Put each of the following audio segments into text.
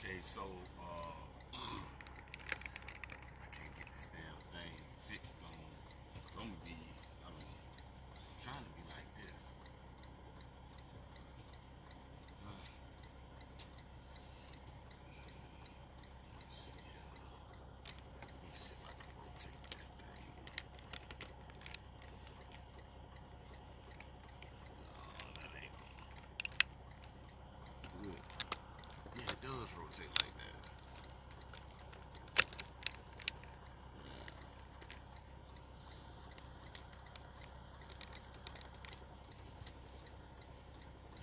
Okay, so I can't get this damn thing fixed on. Cause I'm gonna be, I don't know, I'm trying to be like this. Let me see if I can rotate this thing. No, that ain't good. Yeah, it does rotate like that.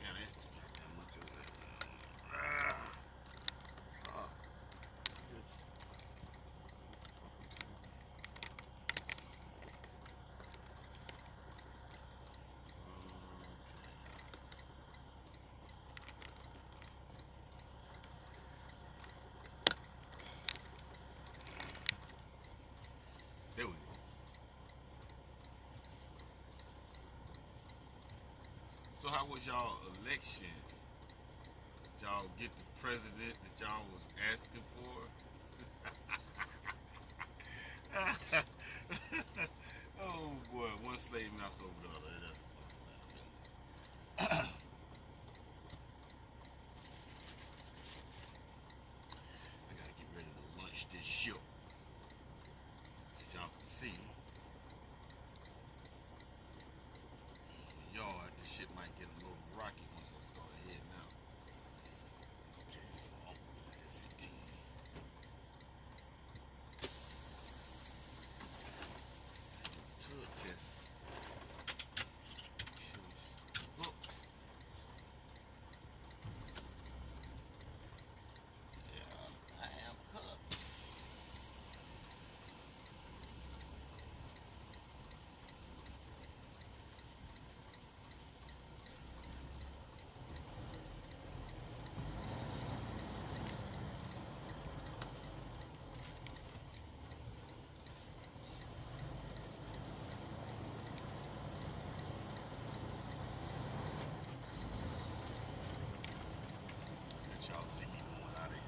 Yeah, that's too goddamn much of that. Fuck. Yes. There we go. So how was y'all election? Did y'all get the president that y'all was asking for? Oh boy, one slave mouse over the other. It doesn't fucking matter. I gotta get ready to launch this ship. As y'all can see, yard, this shit might get a little rocky once I start heading out. Okay, so I'm good at 15. Tug test. Shows hooked. Yeah, I am hooked. Let y'all see me going out of here.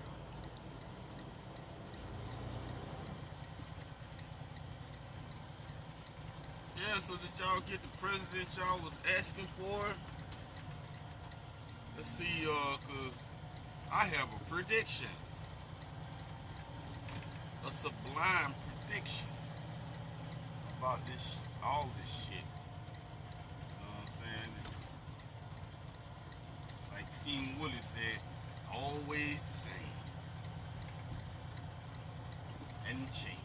Yeah, so did y'all get the president y'all was asking for? Let's see, cause I have a prediction. A sublime prediction about this, all this shit. You know what I'm saying? Like King Willie said, always the same. And changes.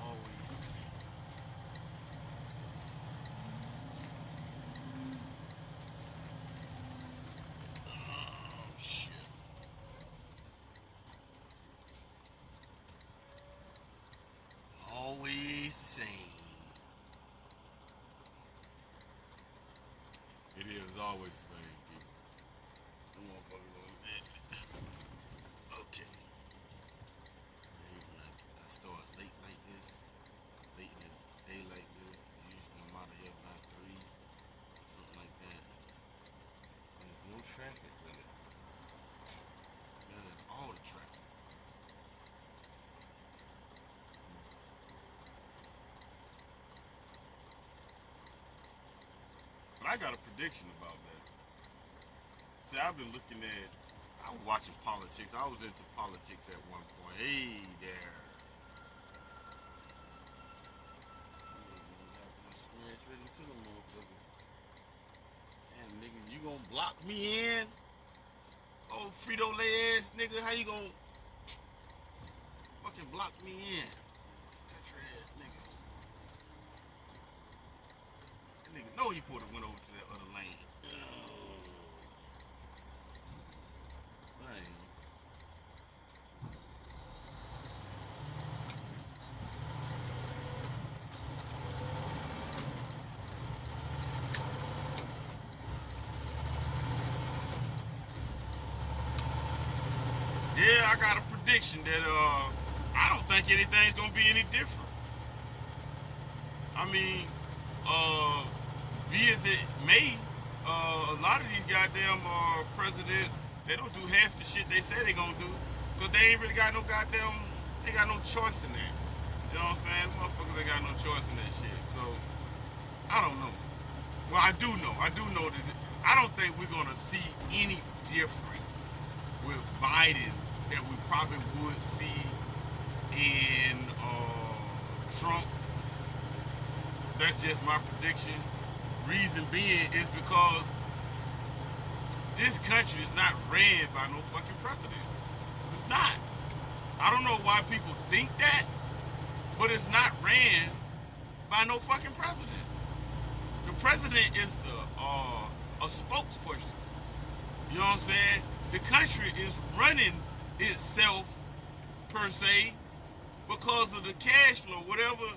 Always the same. Oh shit. Always the same. It is always the same, people. Them motherfuckers don't okay. When I start late like this, late in the day like this, usually I'm out of here by 3, something like that. There's no traffic really. Man, there's all the traffic. But I got a prediction about that. See, I've been looking at, I was watching politics. I was into politics at one point. Hey there. Smash right into the motherfucker. Damn, nigga, you gonna block me in? Oh, Frito Lay ass nigga, how you gonna fucking block me in? Country ass nigga. That nigga know he pulled have went over to that other lane. Damn. Yeah, I got a prediction that I don't think anything's gonna be any different. I mean, be as it may, A lot of these goddamn presidents, they don't do half the shit they say they gonna do, cause they ain't really got no goddamn, they got no choice in that. You know what I'm saying? Motherfuckers ain't got no choice in that shit. So I don't know. Well, I do know. I do know that I don't think we're gonna see any different with Biden that we probably would see in Trump. That's just my prediction. Reason being is because this country is not ran by no fucking president. It's not. I don't know why people think that, but it's not ran by no fucking president. The president is a spokesperson. You know what I'm saying? The country is running itself per se because of the cash flow, whatever.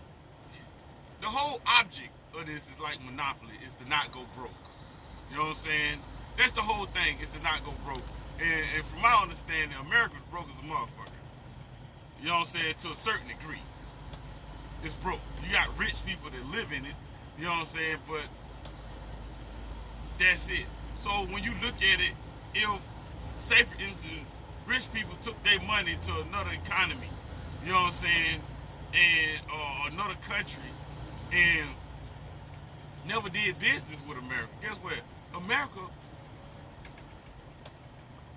The whole object of this is like monopoly, is to not go broke. You know what I'm saying? That's the whole thing, is to not go broke. And from my understanding, America's broke as a motherfucker. You know what I'm saying? To a certain degree. It's broke. You got rich people that live in it. You know what I'm saying? But that's it. So when you look at it, if, say for instance, rich people took their money to another economy, you know what I'm saying, and another country, and never did business with America, guess what? America,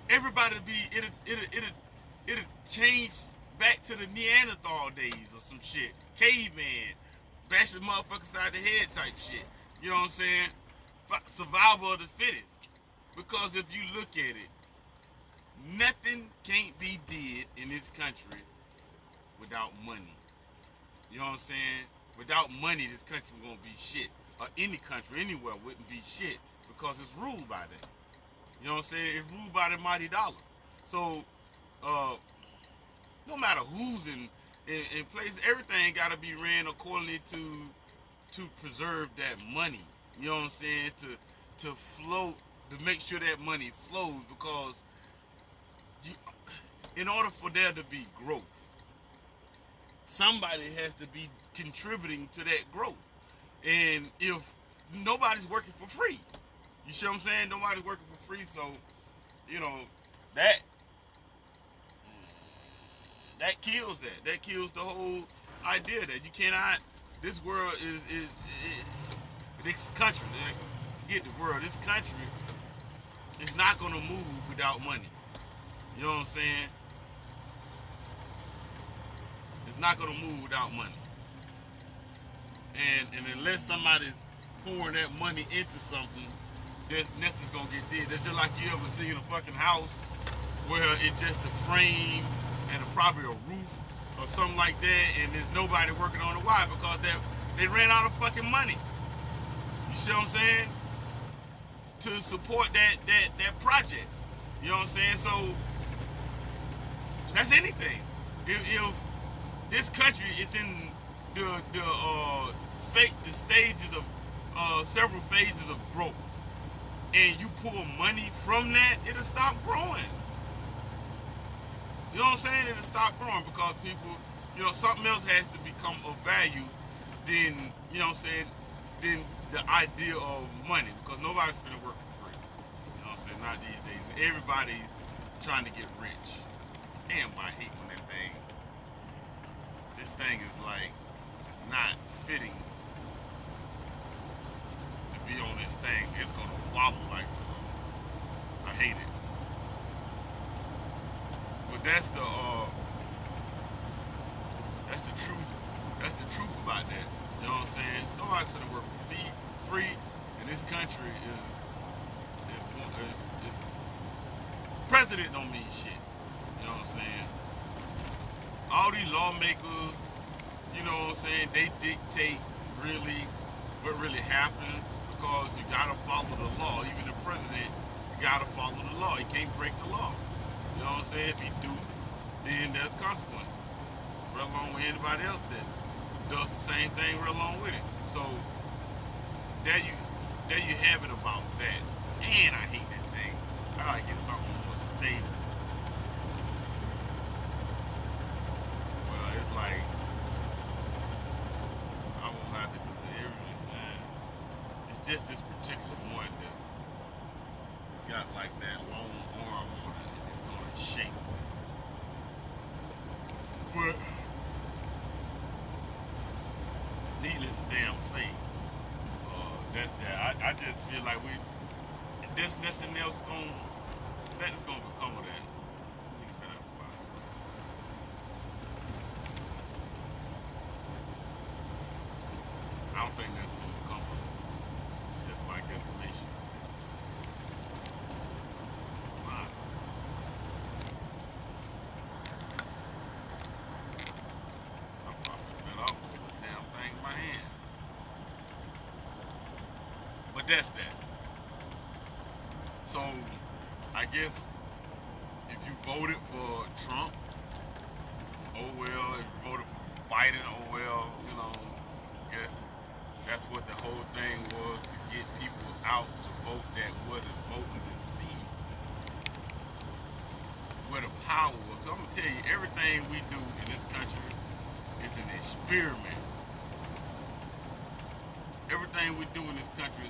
everybody it'll change back to the Neanderthal days or some shit. Caveman, bashing motherfuckers side the head type shit. You know what I'm saying? Survival of the fittest. Because if you look at it, nothing can't be did in this country without money. You know what I'm saying? Without money, this country won't be shit. Or any country, anywhere, wouldn't be shit. Because it's ruled by that. You know what I'm saying? It's ruled by the mighty dollar. So, no matter who's in place, everything got to be ran accordingly to preserve that money. You know what I'm saying? To float, to make sure that money flows, because in order for there to be growth, somebody has to be contributing to that growth. And if nobody's working for free, you see what I'm saying? Nobody's working for free, so you know that kills that. That kills the whole idea that you cannot. This world is this country. Forget the world. This country is not gonna move without money. You know what I'm saying? It's not gonna move without money. And unless somebody's pouring that money into something, there's nothing's gonna get did. That's just like you ever see in a fucking house where it's just a frame and probably a roof or something like that, and there's nobody working on it. Why? Because they ran out of fucking money. You see what I'm saying? To support that project. You know what I'm saying? So that's anything. If this country is in the stages of several phases of growth, and you pull money from that, it'll stop growing. You know what I'm saying? It'll stop growing because people, you know, something else has to become of value than, you know what I'm saying, than the idea of money, because nobody's finna work for free. You know what I'm saying? Not these days. Everybody's trying to get rich. Damn, I hate when this thing is like, it's not fitting to be on this thing. It's gonna wobble like, I hate it. But that's the truth. That's the truth about that. You know what I'm saying? Nobody's gonna work for free, and this country is president don't mean shit. You know what I'm saying? All these lawmakers, you know what I'm saying, they dictate really what really happens, because you gotta follow the law. Even the president, you gotta follow the law. He can't break the law. You know what I'm saying? If he do, then there's consequences. Right along with anybody else that does the same thing right along with it. So there you have it about that. And I hate this thing. I gotta get something more stable. Well, it's like I won't have to do everything. It's just this particular one got like that long arm on it, and it's gonna shake. But needless to damn say, that's that. I just feel like there's nothing's gonna become of that. I don't think that's gonna become of it. It's just my guesstimation. Wow. I'm probably been off with the damn thing in my hand. But that's that. So I guess if you voted for Trump, oh well. If you voted for Biden, oh well. Guess that's what the whole thing was, to get people out to vote that wasn't voting to see where the power was. I'm gonna tell you, everything we do in this country is an experiment. Everything we do in this country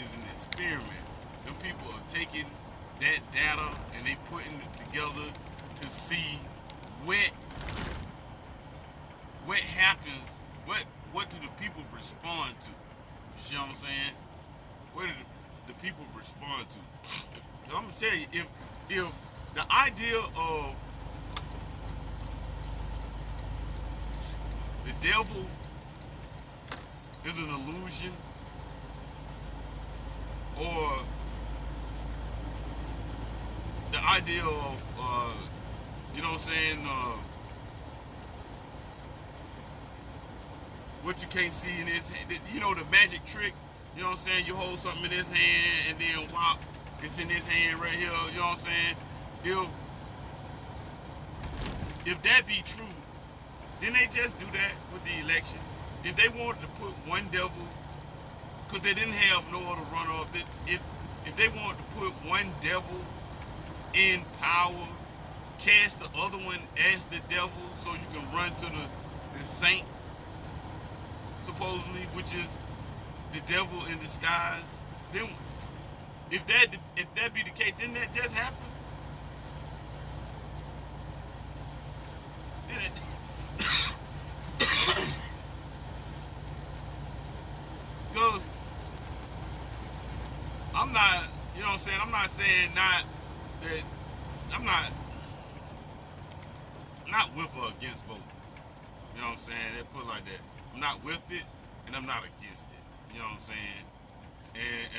is an experiment. Them people are taking that data and they putting it together to see what happens. What do the people respond to? You see what I'm saying? What do the people respond to? So I'm gonna tell you, if the idea of the devil is an illusion, or the idea of you know what I'm saying, what you can't see in his hand, the magic trick, you know what I'm saying, you hold something in his hand and then whop, it's in his hand right here, you know what I'm saying. If that be true, then they just do that with the election. If they wanted to put one devil, because they didn't have no other runner-up, if they wanted to put one devil in power, cast the other one as the devil, so you can run to the saint, supposedly, which is the devil in disguise, then if that be the case, didn't that just happen? Because I'm not, you know what I'm saying, I'm not saying not that, I'm not with or against vote. You know what I'm saying? They put it like that. I'm not with it and I'm not against it. You know what I'm saying?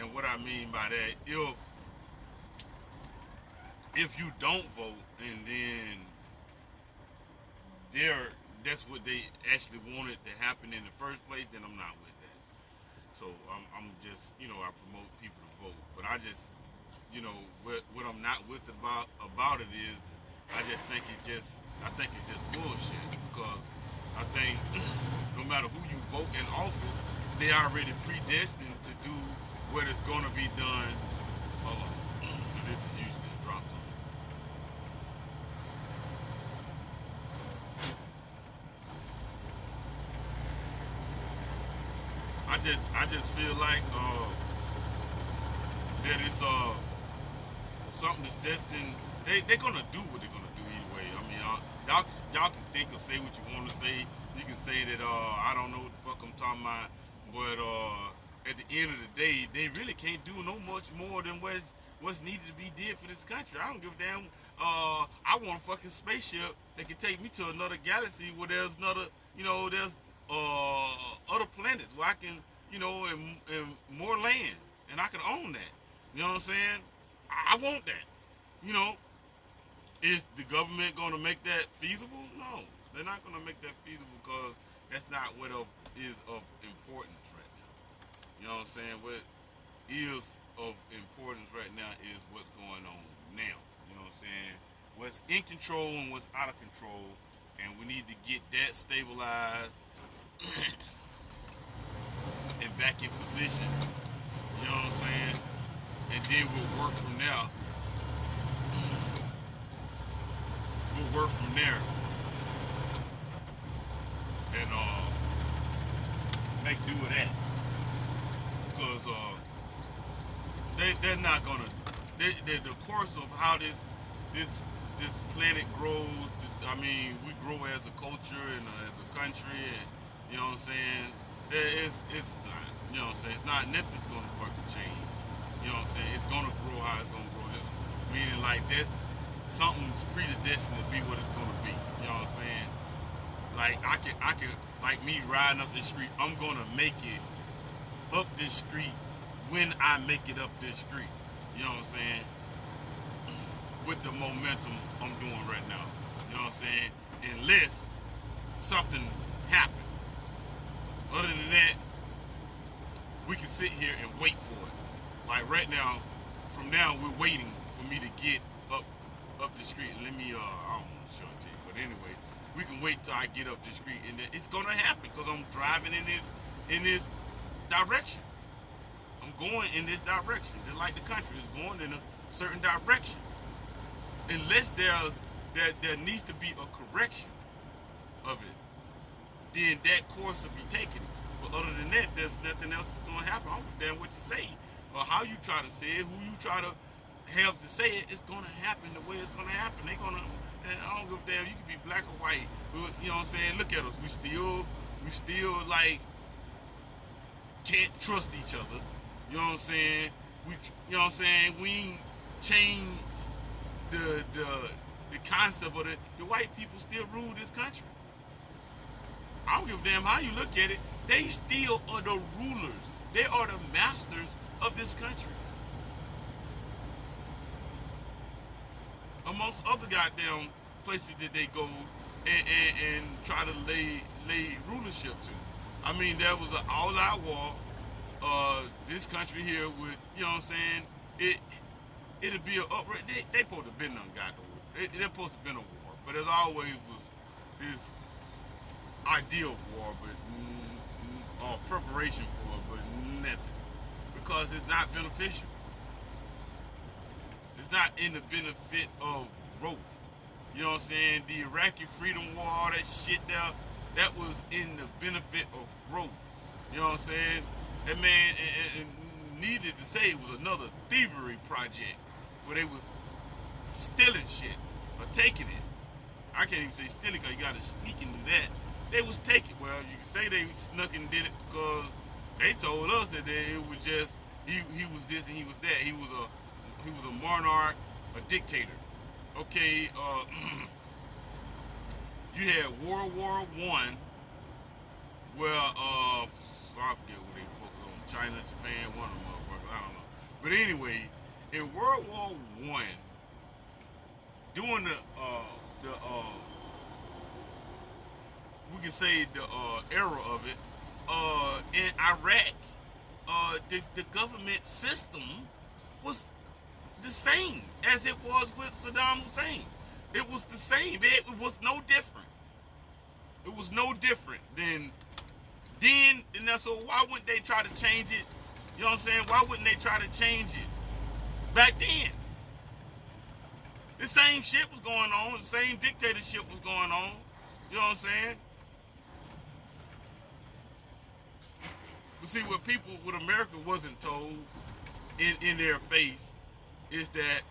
And what I mean by that, if you don't vote and then that's what they actually wanted to happen in the first place, then I'm not with that. So I'm just, I promote people to vote. But I just, what I'm not with about it is, I think it's just bullshit, because I think no matter who you vote in office, they already predestined to do what is going to be done. Hold on. So this is usually a drop zone. I just feel like that it's something that's destined. They're gonna do what they're gonna do anyway. I mean, y'all can think or say what you want to say. You can say that I don't know what the fuck I'm talking about, but at the end of the day, they really can't do no much more than what's needed to be did for this country. I don't give a damn. I want a fucking spaceship that can take me to another galaxy where there's there's other planets where I can, and more land, and I can own that. You know what I'm saying? I want that. Is the government going to make that feasible? No, they're not going to make that feasible, because that's not what is of importance right now. You know what I'm saying? What is of importance right now is what's going on now. You know what I'm saying? What's in control and what's out of control, and we need to get that stabilized and back in position. You know what I'm saying? And then we'll work from there. We'll work from there and make do with that, because they're not gonna. The course of how this this planet grows. I mean, we grow as a culture and as a country, and you know what I'm saying. It's not. You know what I'm saying. It's not nothing's gonna fucking change. You know what I'm saying. It's gonna grow how it's gonna grow. Meaning like this, something's predestined to be what it's gonna be. You know what I'm saying. Like I can like me riding up this street. I'm gonna make it up this street when I make it up this street. You know what I'm saying? With the momentum I'm doing right now. You know what I'm saying? Unless something happens. Other than that, we can sit here and wait for it. Like right now, from now we're waiting for me to get up the street. And let me I don't want to show it to you, but anyway, we can wait till I get up the street, and it's gonna happen because I'm driving in this direction. I'm going in this direction, just like the country is going in a certain direction. Unless there needs to be a correction of it, then that course will be taken. But other than that, there's nothing else that's going to happen. I don't give a damn what you say or how you try to say it, who you try to have to say it. It's going to happen the way it's going to happen. They're going to. I don't give a damn. You can be black or white. You know what I'm saying? Look at us. We still like can't trust each other. You know what I'm saying? You know what I'm saying? We ain't changed the concept of the white people still rule this country. I don't give a damn how you look at it. They still are the rulers. They are the masters of this country. Amongst other goddamn places that they go and try to lay rulership to. I mean, there was an all-out war. This country here would, you know what I'm saying? It'd be an upright. They supposed to have been done got the war. They're supposed to have been a war, but as always was this ideal war, but preparation for it, but nothing because it's not beneficial. It's not in the benefit of growth. You know what I'm saying? The Iraqi Freedom War, all that shit there, that was in the benefit of growth. You know what I'm saying? That man, needed to say it was another thievery project where they was stealing shit or taking it. I can't even say stealing because you got to sneak into that. They was taking. Well, you can say they snuck and did it because they told us that it was just he was this and he was that. He was a monarch, a dictator. Okay, you had World War I, where I forget what they focused on, China, Japan, one of them motherfuckers, I don't know. But anyway, in World War I, during we can say the era of it, in Iraq, the government system was the same as it was with Saddam Hussein. It was the same. It was no different. It was no different than then. And so why wouldn't they try to change it? You know what I'm saying? Why wouldn't they try to change it back then? The same shit was going on. The same dictatorship was going on. You know what I'm saying? But see, what people with America wasn't told in their face is that,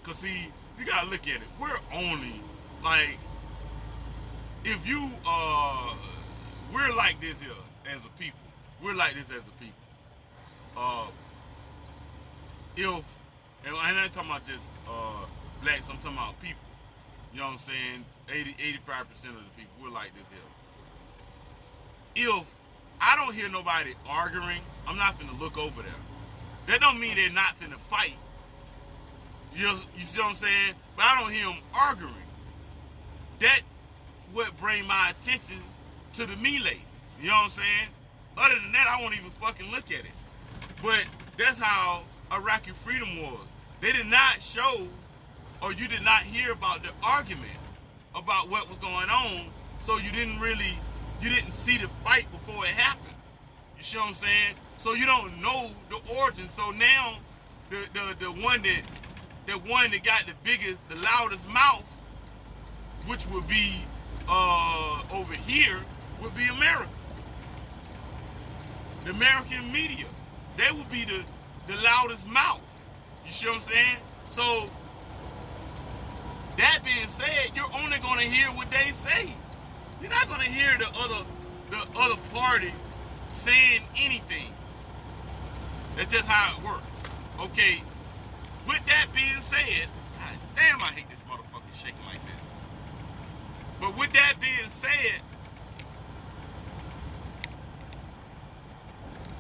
because see, you gotta look at it. We're only, like, if you, we're like this here as a people. We're like this as a people. And I'm not talking about just blacks, I'm talking about people. You know what I'm saying? 85% of the people, we're like this here. If I don't hear nobody arguing, I'm not finna look over there. That don't mean they're not finna fight. You see what I'm saying? But I don't hear them arguing. That would bring my attention to the melee. You know what I'm saying? Other than that, I won't even fucking look at it. But that's how Iraqi freedom was. They did not show, or you did not hear about the argument about what was going on, so you didn't see the fight before it happened. You see what I'm saying? So you don't know the origin. So now the one that got the biggest, the loudest mouth, which would be over here, would be America. The American media. They would be the loudest mouth. You see what I'm saying? So, that being said, you're only going to hear what they say. You're not going to hear the other party saying anything. That's just how it works. Okay, with that being said, God damn, I hate this motherfucker shaking like this. But with that being said,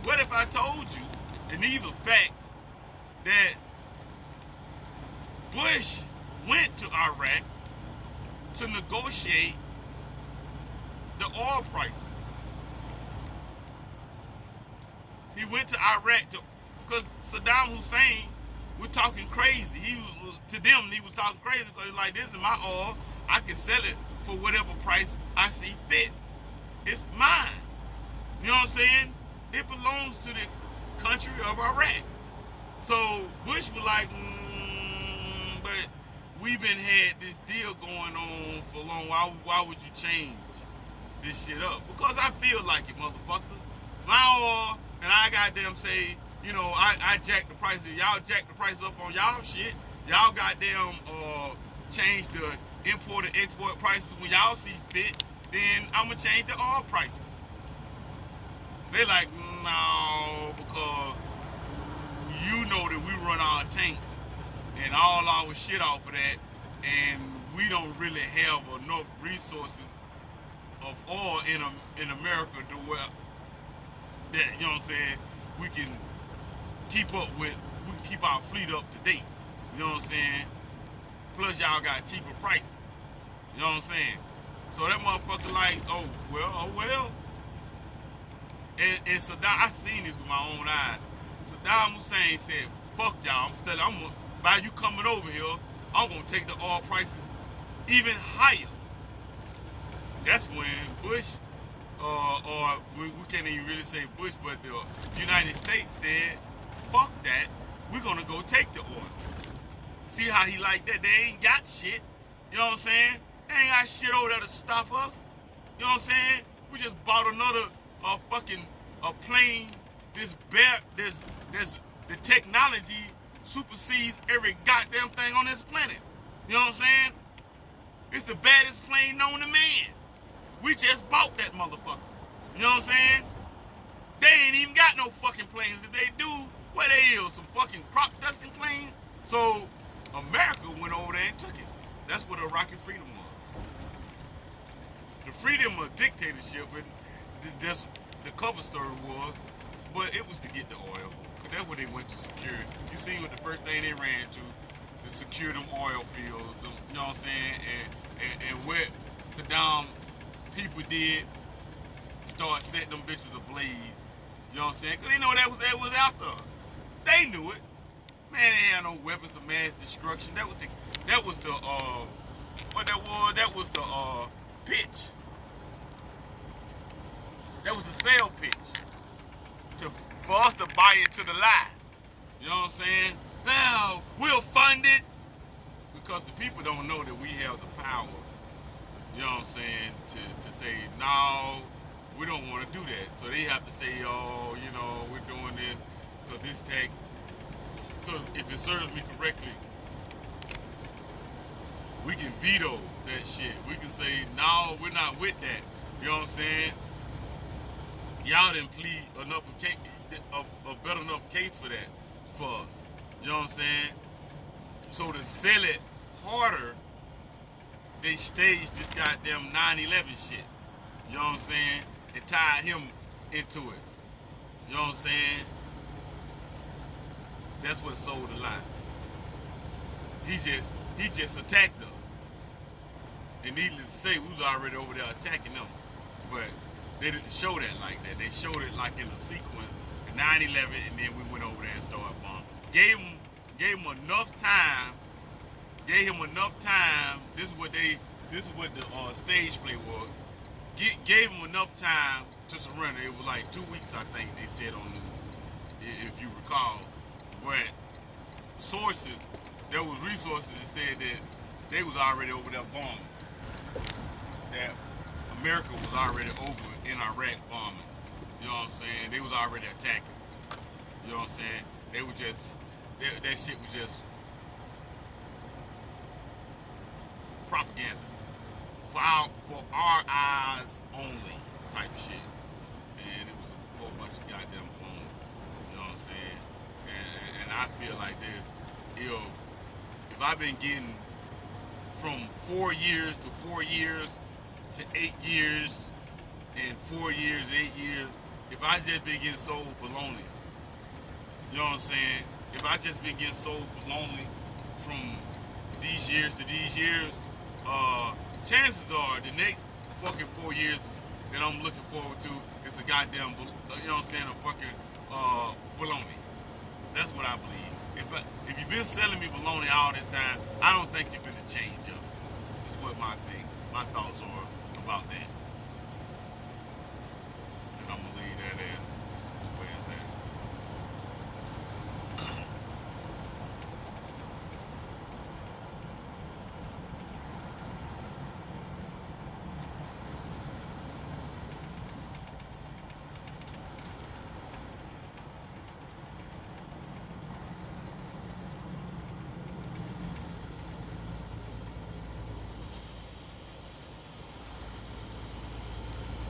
what if I told you, and these are facts, that Bush went to Iraq to negotiate the oil prices? He went to Iraq because Saddam Hussein was talking crazy. To them, he was talking crazy because he's like, this is my oil. I can sell it for whatever price I see fit. It's mine. You know what I'm saying? It belongs to the country of Iraq. So Bush was like, but we've been had this deal going on for long. Why would you change this shit up? Because I feel like it, motherfucker. My oil, and I goddamn say, you know, I jack the prices. Y'all jack the prices up on y'all shit. Y'all goddamn change the import and export prices when y'all see fit. Then I'ma change the oil prices. They like, no, because you know that we run our tanks and all our shit off of that, and we don't really have enough resources of oil in America to where that, you know what I'm saying, we can keep our fleet up to date. You know what I'm saying? Plus y'all got cheaper prices. You know what I'm saying? So that motherfucker like, oh well. And Saddam, I seen this with my own eyes. Saddam Hussein said, fuck y'all, by you coming over here, I'm gonna take the oil prices even higher. That's when Bush, or we can't even really say Bush, but the United States said, fuck that, we're gonna go take the oil. See how he like that? They ain't got shit. You know what I'm saying? They ain't got shit over there to stop us. You know what I'm saying? We just bought another a plane. The technology supersedes every goddamn thing on this planet. You know what I'm saying? It's the baddest plane known to man. We just bought that motherfucker. You know what I'm saying? They ain't even got no fucking planes. If they do, what they is? Some fucking crop dusting planes? So America went over there and took it. That's what Iraqi freedom was. The freedom of dictatorship, that's the cover story was, but it was to get the oil. Cause that's what they went to secure. You see what the first thing they ran to secure them oil fields, you know what I'm saying? And what Saddam people did, start setting them bitches ablaze. You know what I'm saying? Cause they know that was after us. They knew it. Man, they had no weapons of mass destruction. That was the pitch. That was the sale pitch for us to buy into the lie. You know what I'm saying? Now, we'll fund it because the people don't know that we have the power, you know what I'm saying, to say, no, we don't want to do that. So they have to say, oh, you know, we're doing this because this tax, because if it serves me correctly, we can veto that shit. We can say, no, we're not with that. You know what I'm saying? Y'all didn't plead a better enough case for that for us. You know what I'm saying? So to sell it harder, they staged this goddamn 9/11 shit. You know what I'm saying? And tied him into it. You know what I'm saying? That's what sold the lie. He just attacked us. And needless to say, we was already over there attacking them. But they didn't show that like that. They showed it like in a sequence, 9/11, and then we went over there and started bombing. Gave him enough time. Gave him enough time. This is what the stage play was. Gave him enough time to surrender. It was like 2 weeks, I think they said on the, if you recall. But sources, there was resources that said that they was already over there bombing. That America was already over in Iraq bombing. You know what I'm saying? They was already attacking. You know what I'm saying? They were just that shit was just propaganda for our eyes only type shit, and it was a whole bunch of goddamn baloney. You know what I'm saying? And I feel like this, if I've been getting from 4 years to 4 years to 8 years and 4 years to 8 years, if I just been getting sold baloney, you know what I'm saying? If I just been getting sold baloney from these years to these years, chances are the next fucking 4 years that I'm looking forward to is a goddamn, you know what I'm saying, a fucking baloney. That's what I believe. If you've been selling me baloney all this time, I don't think you're gonna change up. That's what my thoughts are about that. And I'm gonna leave that as where it's at.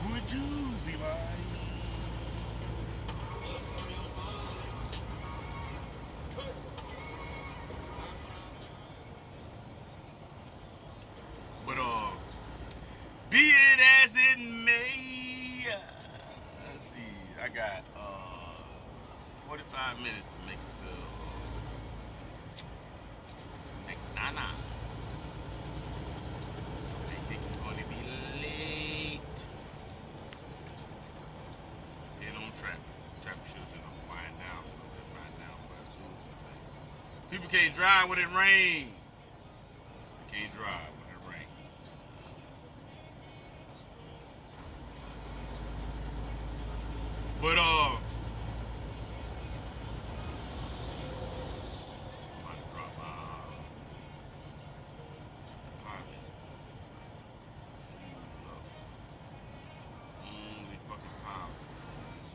Would you be mine? But be it as it may, let's see. I got 45 minutes to make it to Nana. I think it's gonna be late. And on traffic. Traffic should have been on wind down a little bit right now, but it's rules to say. People can't drive when it rains. They can't drive when it rains. But I'm about to drop my pilot. Fuel up. Only fucking pilot.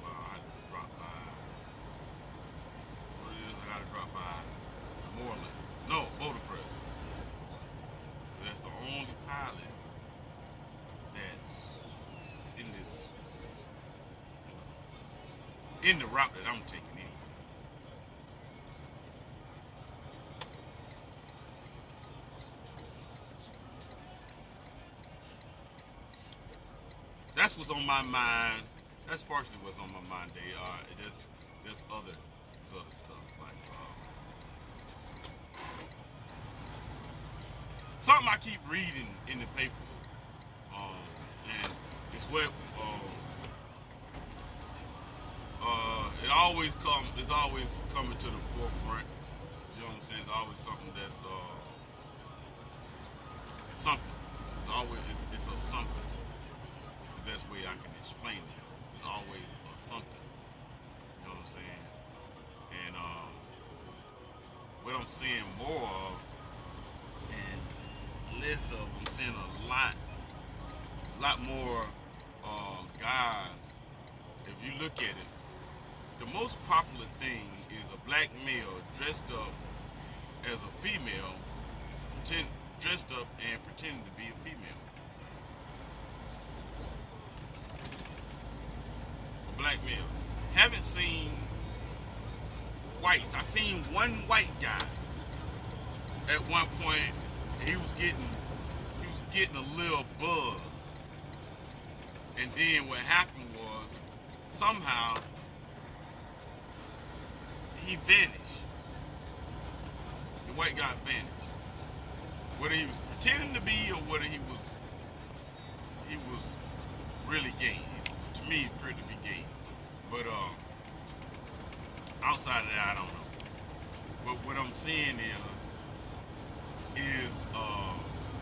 Well, I had to drop by. What it is? I gotta drop by Moreland. No, Boulder Press. That's the only pilot that's in this, in the route that I'm taking in. That's what's on my mind. That's partially what's on my mind. There's other stuff like something I keep reading in the paper, and it's what it's always coming to the forefront. You know what I'm saying? It's always something that's something. It's a something. It's the best way I can explain it. It's always a something. You know what I'm saying? And what I'm seeing more of and less of, I'm seeing a lot more guys. If you look at it, the most popular thing is a black male dressed up as a female, dressed up and pretending to be a female. A black male. Haven't seen whites. I seen one white guy at one point. He was getting a little buzz, and then what happened was somehow he vanished. The white guy vanished. Whether he was pretending to be or whether he was really gay. To me, it's pretty to be gay. But outside of that, I don't know. But what I'm seeing is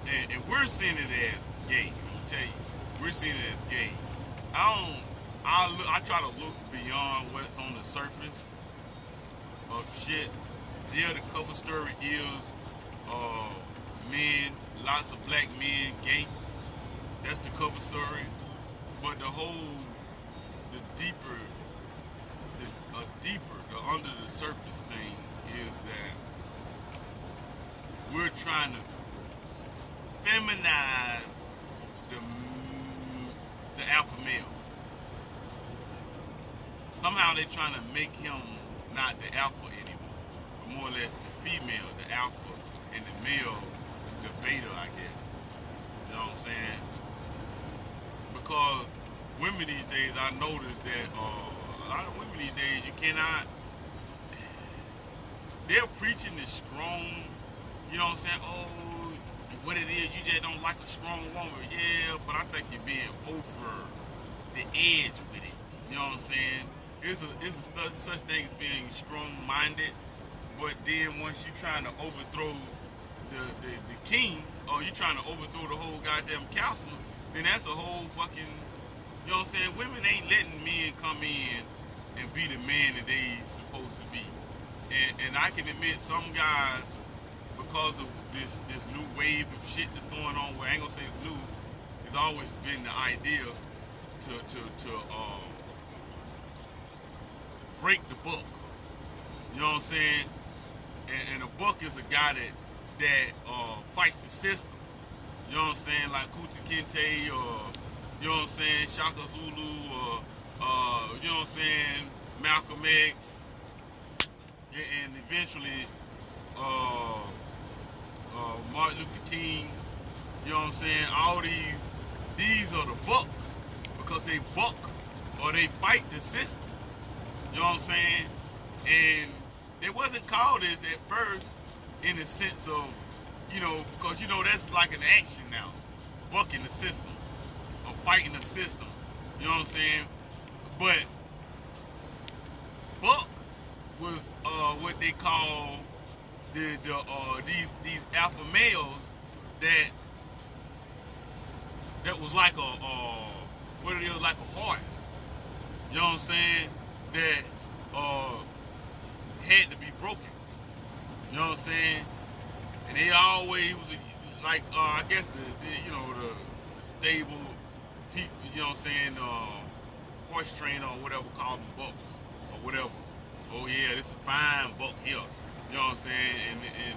and we're seeing it as gay. I'm gonna tell you, we're seeing it as gay. I try to look beyond what's on the surface of shit. Yeah, the cover story is men, lots of black men, gay. That's the cover story. But the deeper, the under the surface thing is that we're trying to feminize the alpha male. Somehow they're trying to make him not the alpha anymore, but more or less the female, the alpha, and the male, the beta, I guess. You know what I'm saying? Because women these days, I noticed that a lot of women these days, you cannot, they're preaching this strong, you know what I'm saying? Oh, what it is, you just don't like a strong woman. Yeah, but I think you're being over the edge with it. You know what I'm saying? It's such thing as being strong-minded, but then once you're trying to overthrow the king, or you're trying to overthrow the whole goddamn council, then that's a whole fucking, you know what I'm saying? Women ain't letting men come in and be the man that they supposed to be. And I can admit some guys, because of this new wave of shit that's going on, where I ain't gonna say it's new, it's always been the idea to break the buck. You know what I'm saying? And a buck is a guy that fights the system. You know what I'm saying? Like Kuta Kinte, or you know what I'm saying, Shaka Zulu, or you know what I'm saying, Malcolm X, and eventually Martin Luther King. You know what I'm saying? All these are the bucks, because they buck or they fight the system. You know what I'm saying? And they wasn't called this at first in the sense of, you know, because, you know, that's like an action now. Bucking the system, or fighting the system. You know what I'm saying? But buck was what they call these alpha males that was like what it is, like a horse. You know what I'm saying? That had to be broken. You know what I'm saying? And they always was like I guess the stable people. You know what I'm saying? Horse trainer or whatever, called them bucks or whatever. Oh yeah, this is a fine buck here. You know what I'm saying? And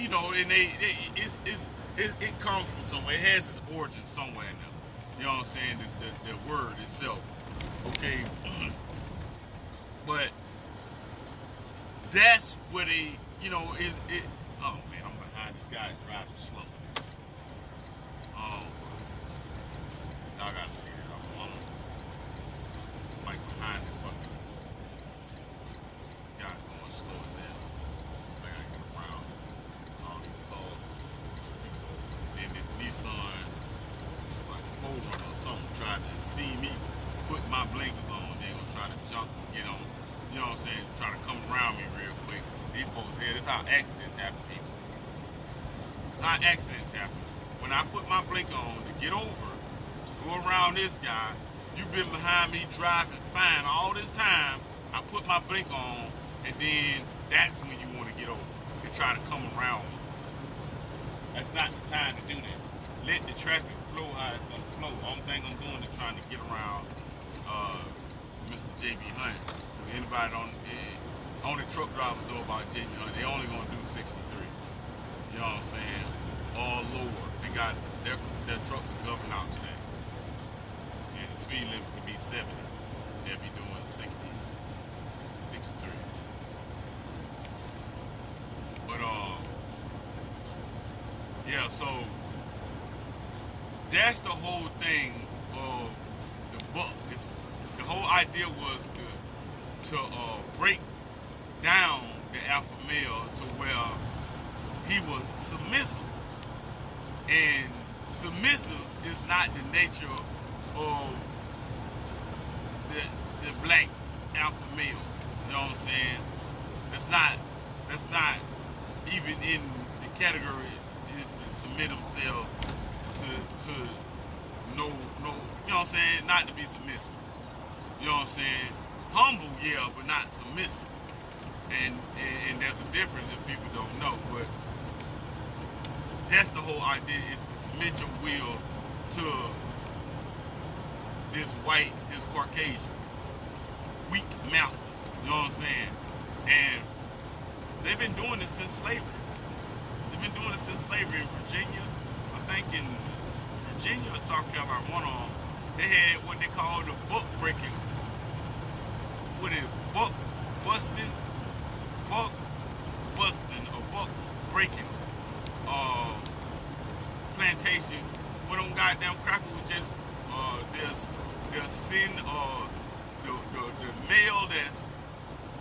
you know, and it comes from somewhere. It has its origin somewhere now. You know what I'm saying? The word itself. Okay. But that's what they, you know, is it. Oh man, I'm behind this guy driving slow. Y'all gotta see that. I'm like behind this fucking. This guy's going slow as hell. I gotta get around all these cars. And this Nissan, like 4Runner or something, tried to see me put my blinkers on. They gonna try to jump and get on. You know what I'm saying? Try to come around me real quick. These folks here, that's how accidents happen, people. That's how accidents happen. When I put my blinker on to get over, to go around this guy, you've been behind me driving fine all this time. I put my blinker on, and then that's when you want to get over and try to come around me. That's not the time to do that. Let the traffic flow how it's gonna flow. Only thing I'm doing is trying to get around Mr. J.B. Hunt. Anybody only truck drivers know about J.B. Hunt. They only gonna do 63. You know what I'm saying? Or lower. They got their trucks are governed out today. And the speed limit could be 70. They'll be doing 60, 63. But yeah, so that's the whole thing of the book. The whole idea was to break down the alpha male to where he was submissive. And submissive is not the nature of the black alpha male. You know what I'm saying? That's not even in the category is to submit himself to no, you know what I'm saying? Not to be submissive. You know what I'm saying? Humble, yeah, but not submissive. And there's a difference if people don't know, but that's the whole idea, is to submit your will to this white, this Caucasian, weak master. You know what I'm saying? And they've been doing this since slavery. They've been doing this since slavery in Virginia. I think in Virginia or South Carolina, one of them, they had what they call the buck breaking. What is it? Buck busting or buck breaking plantation. When them goddamn crackers was just they'll send the male that's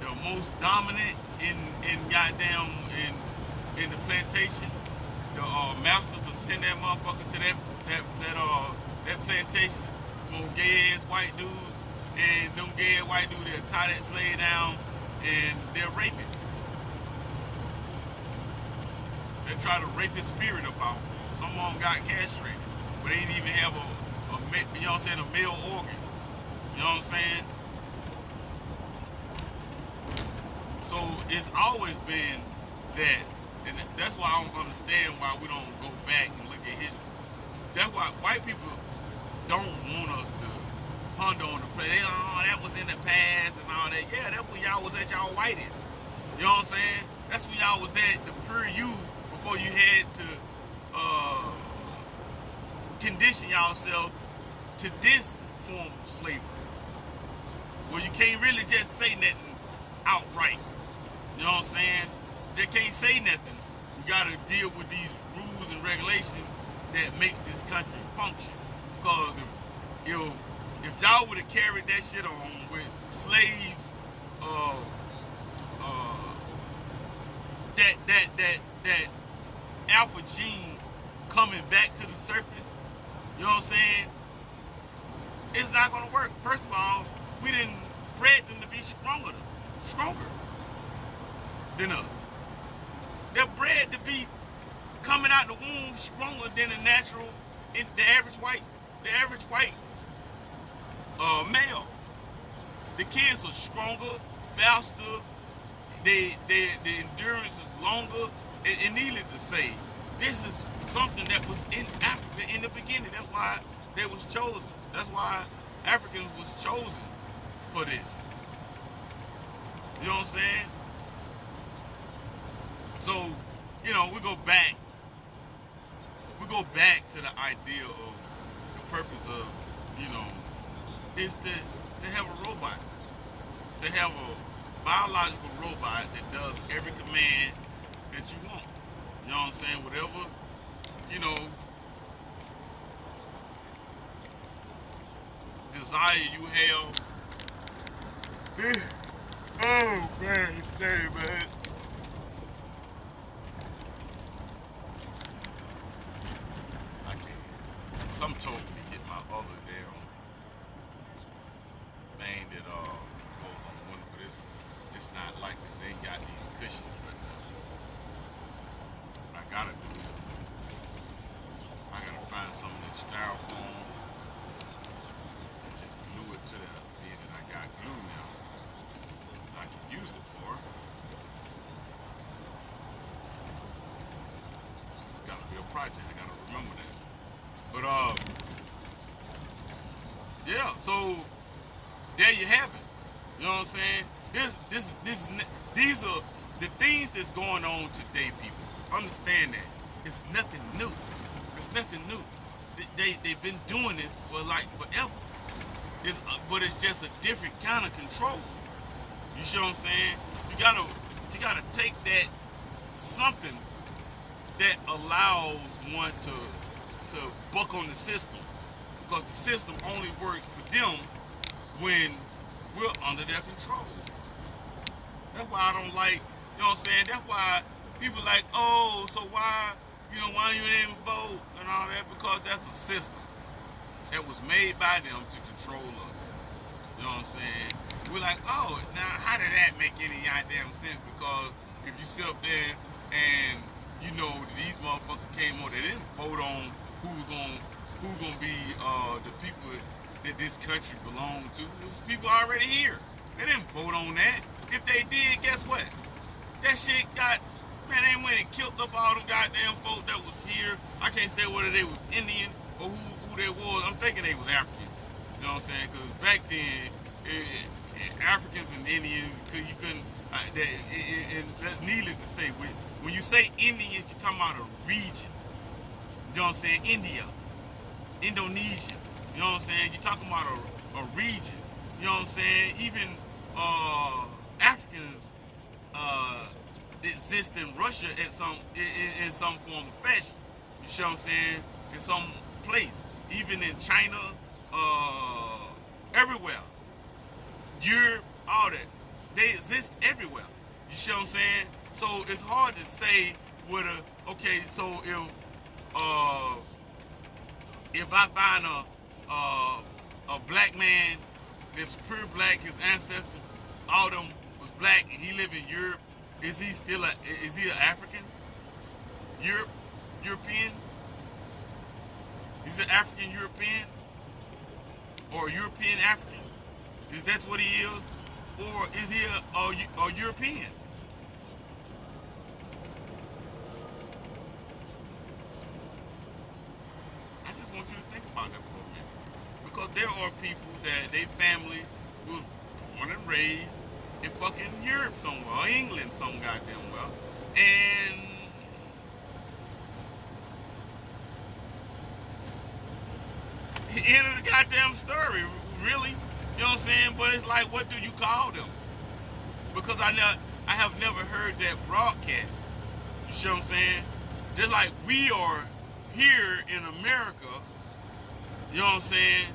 the most dominant in goddamn in the plantation. The masters will send that motherfucker to that plantation. Them gay ass white dudes, and them gay ass white dudes they'll tie that slave down and they'll rape it. They try to rape his spirit up out. Some of them got castrated, but they didn't even have a you know what I'm saying, a male organ. You know what I'm saying? So it's always been that, and that's why I don't understand why we don't go back and look at history. That's why white people don't want us to ponder on the play. They, oh, that was in the past and all that. Yeah, that's when y'all was at y'all whitest. You know what I'm saying? That's when y'all was at the pure you before you had to condition yourself to this form of slavery, where you can't really just say nothing outright. You know what I'm saying? Just can't say nothing. You gotta deal with these rules and regulations that makes this country function. Because if y'all would have carried that shit on with slaves, that alpha gene coming back to the surface, you know what I'm saying? It's not gonna work. First of all, we didn't bred them to be stronger than us. They're bred to be coming out the womb stronger than the natural, the average white male. The kids are stronger, faster. The endurance is longer. And needless to say, this is something that was in Africa in the beginning. That's why they was chosen. That's why Africans was chosen for this. You know what I'm saying? So, you know, we go back to the idea of the purpose of, you know, is to have a robot. To have a biological robot that does every command that you want. You know what I'm saying? Whatever, you know, desire you have. Oh man, hey man. I can't. Some told me to get my other damn thing that goes on the window, but it's not like this. They ain't got these cushions right now. What I gotta do is I gotta find some of this styrofoam and just glue it to the bed that I got glue now. I can use it for. It's gotta be a project. I gotta remember that. But yeah. So there you have it. You know what I'm saying? These are the things that's going on today, people. Understand that. It's nothing new. It's nothing new. They've been doing this for like forever. But it's just a different kind of control. You see what I'm saying? You gotta take that something that allows one to buck on the system. Because the system only works for them when we're under their control. That's why I don't like, you know what I'm saying? That's why people like, oh, so why you didn't vote and all that? Because that's a system that was made by them to control us. You know what I'm saying? We're like, oh, now how did that make any goddamn sense? Because if you sit up there and you know these motherfuckers came on, they didn't vote on who's gonna be the people that this country belonged to. It was people already here. They didn't vote on that. If they did, guess what? That shit got, man, they went and killed up all them goddamn folk that was here. I can't say whether they was Indian or who they was. I'm thinking they was African. You know what I'm saying? Because back then, Africans and Indians, because you couldn't. And that's needless to say, when you say Indians, you're talking about a region. You know what I'm saying? India, Indonesia. You know what I'm saying? You're talking about a region. You know what I'm saying? Even Africans exist in Russia in some form of fashion. You see what I'm saying? In some place, even in China, everywhere. Europe, all that. They exist everywhere. You see what I'm saying? So it's hard to say whether so if I find a black man that's pure black, his ancestors, all of them was black, and he live in Europe, is he an African? European? He's an African European? Or European African? Is that what he is? Or is he a European? I just want you to think about that for a minute. Because there are people that their family was born and raised in fucking Europe somewhere, or England some goddamn well. And end of the goddamn story, really. You know what I'm saying? But it's like, what do you call them? Because I have never heard that broadcast. You see what I'm saying? Just like we are here in America, you know what I'm saying,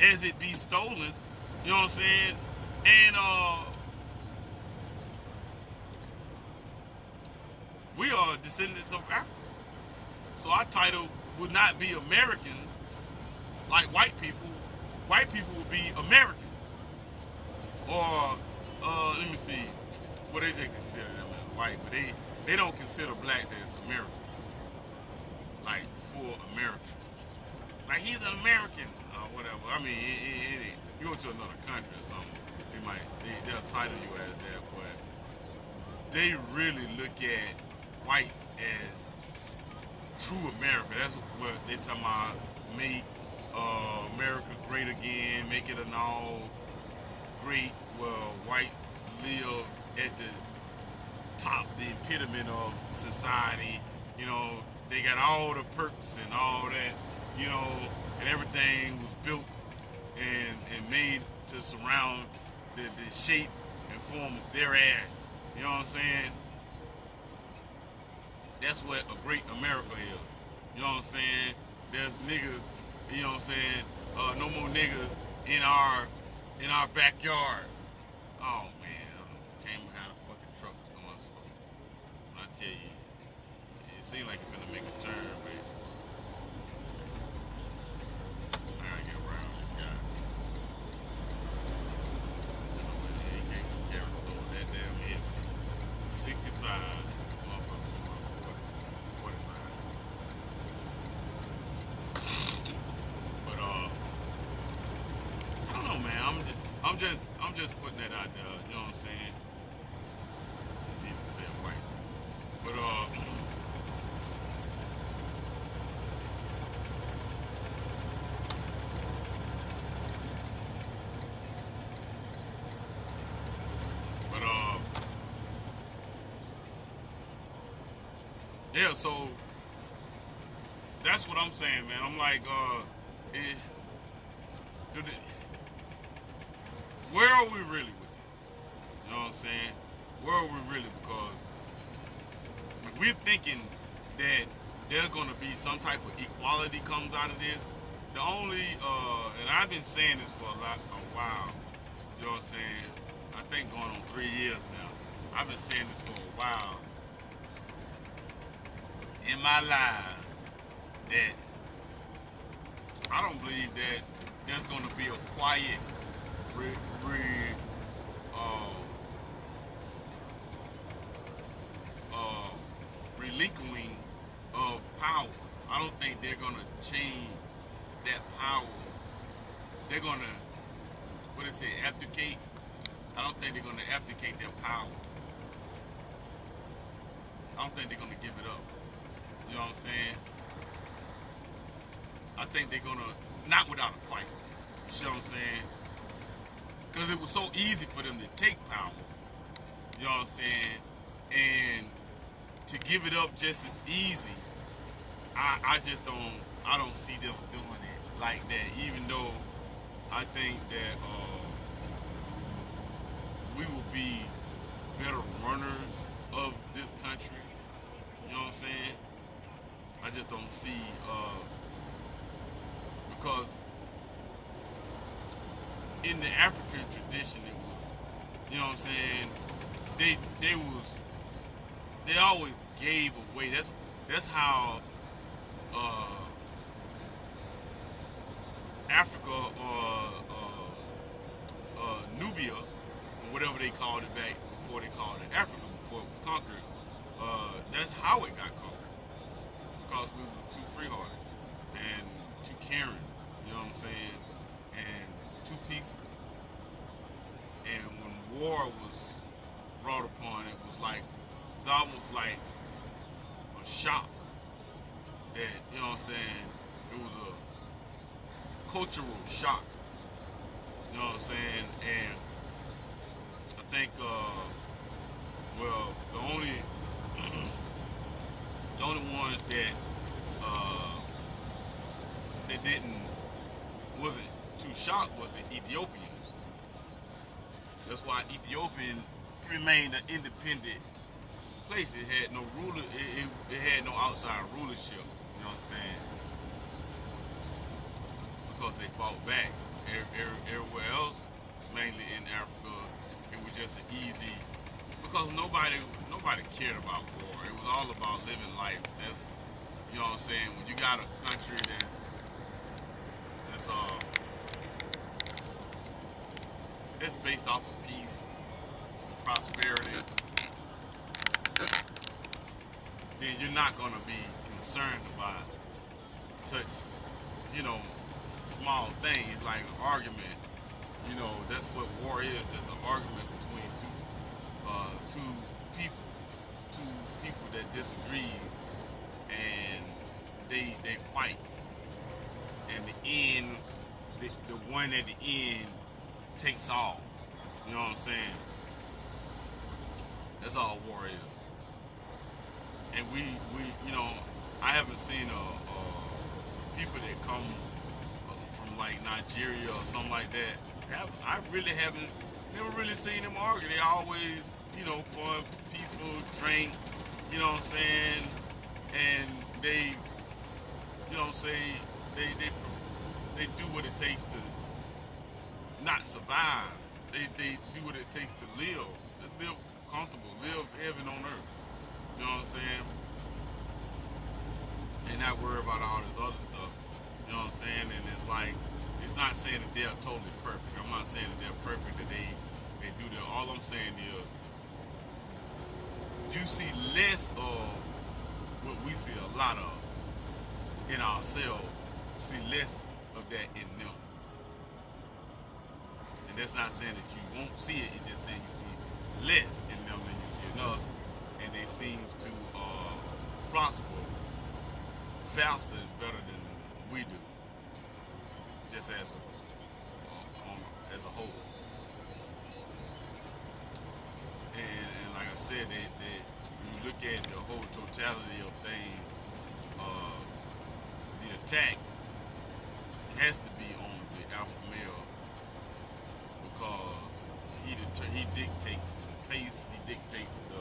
as it be stolen, you know what I'm saying? And we are descendants of Africans. So our title would not be Americans like white people. White people would be Americans. Or let me see, what they just consider them as white, but they don't consider blacks as Americans. Like full Americans. Like he's an American or whatever. I mean, you go to another country or something, they'll title you as that, but they really look at whites as true America. That's what they talking about. Make America great again, make it an all great where whites live at the top, the epitome of society. You know, they got all the perks and all that, you know, and everything was built and made to surround the shape and form of their ass. You know what I'm saying? That's what a great America is. You know what I'm saying? There's niggas, you know what I'm saying? No more niggas in our backyard. Oh man, came behind a fucking truck going slow. When I tell you, it seemed like it's gonna make a turn, man. I gotta get around this guy. He can't carry the load that damn hit. 65. This motherfucker going 45. But I don't know, man. I'm just putting that out there. You know what I'm saying? I need to say it right. But yeah. So that's what I'm saying, man. I'm like, where are we really with this? You know what I'm saying? Where are we really? Because we're thinking that there's going to be some type of equality comes out of this. The only, and I've been saying this for a while, you know what I'm saying? I think going on 3 years now. I've been saying this for a while in my lives that I don't believe that there's going to be a quiet relinquishing of power. I don't think they're going to change that power. They're going to, what do they say, abdicate? I don't think they're going to abdicate their power. I don't think they're going to give it up. You know what I'm saying? I think they're going to, not without a fight. You see what I'm saying? because it was so easy for them to take power. You know what I'm saying? And to give it up just as easy, I just I don't see them doing it like that. Even though I think that we will be better runners of this country. You know what I'm saying? I just don't see because in the African tradition it was, you know what I'm saying, they always gave away. That's how Africa or Nubia or whatever they called it back before they called it Africa before it was conquered. That's how it got conquered, because we were too free-hearted and too caring. You know what I'm saying? And too peaceful. And when war was brought upon, it was almost like a shock that, you know what I'm saying, it was a cultural shock. You know what I'm saying? And I think, well, the only ones that wasn't too shocked was the Ethiopians. That's why Ethiopia remained an independent place. It had no ruler. It had no outside rulership. You know what I'm saying? Because they fought back. Everywhere else, mainly in Africa, it was just an easy. Because nobody cared about war. It was all about living life. You know what I'm saying? When you got a country that's based off of peace, prosperity, then you're not going to be concerned about such, you know, small things like an argument. You know, that's what war is. It's an argument between two people that disagree, and they fight. And the one at the end takes all. You know what I'm saying? That's all war is. And we you know, I haven't seen people that come from like Nigeria or something like that. I really haven't never really seen them argue. They always, you know, fun, peaceful, drink. You know what I'm saying? And they, you know what I'm saying? They do what it takes to not survive. They do what it takes to live. Just live comfortable, live heaven on earth. You know what I'm saying? And not worry about all this other stuff. You know what I'm saying? And it's like, it's not saying that they're totally perfect. I'm not saying that they're perfect, that they do that. All I'm saying is, you see less of what we see a lot of in ourselves. You see less of that in them. And that's not saying that you won't see it. It's just saying you see less in them than you see in us. And they seem to prosper faster and better than we do, just as a whole. And like I said, when you look at the whole totality of things, the attack has to be on the alpha male, because he dictates the pace, he dictates the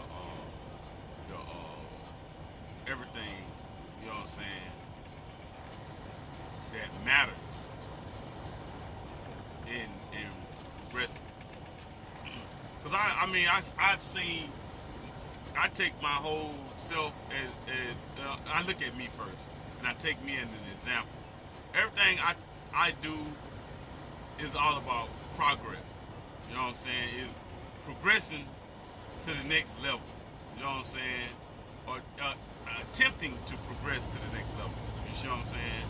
everything, you know what I'm saying, that matters in progressing. Because I've seen, I take my whole self as I look at me first, and I take me as an example. Everything I do is all about progress. You know what I'm saying? Is progressing to the next level. You know what I'm saying? Or attempting to progress to the next level. You see what I'm saying?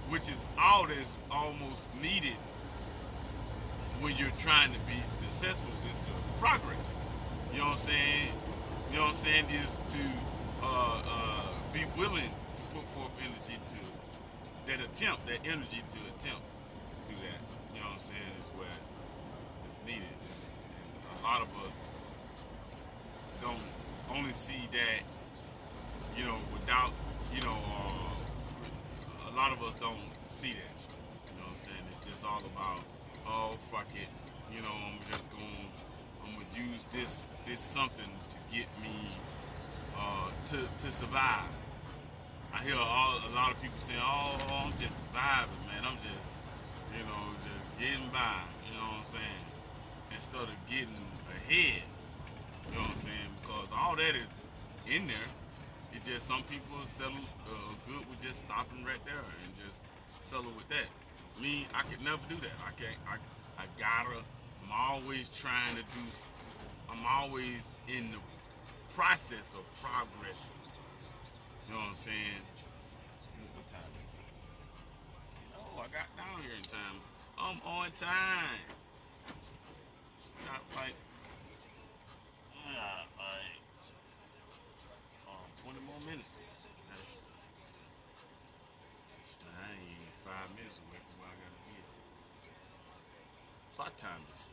Which is all that's almost needed when you're trying to be successful, is the progress. You know what I'm saying? You know what I'm saying? Is to be willing to put forth energy to that energy to attempt to do that. You know what I'm saying? Is where needed. And a lot of us don't only see that, without, a lot of us don't see that. You know what I'm saying? It's just all about, oh, fuck it. I'm gonna use this something to get me to survive. I hear a lot of people saying, oh, I'm just surviving, man. I'm just getting by. You know what I'm saying? Instead of getting ahead. You know what I'm saying? Because all that is in there. It's just some people settle good with just stopping right there and just settle with that. Me, I could never do that. I can't. I gotta. I'm always trying to do. I'm always in the process of progressing. You know what I'm saying? What time is it? Oh, I got down here in time. I'm on time. Got like 20 more minutes. I ain't 5 minutes away from where I gotta be. So I timed this.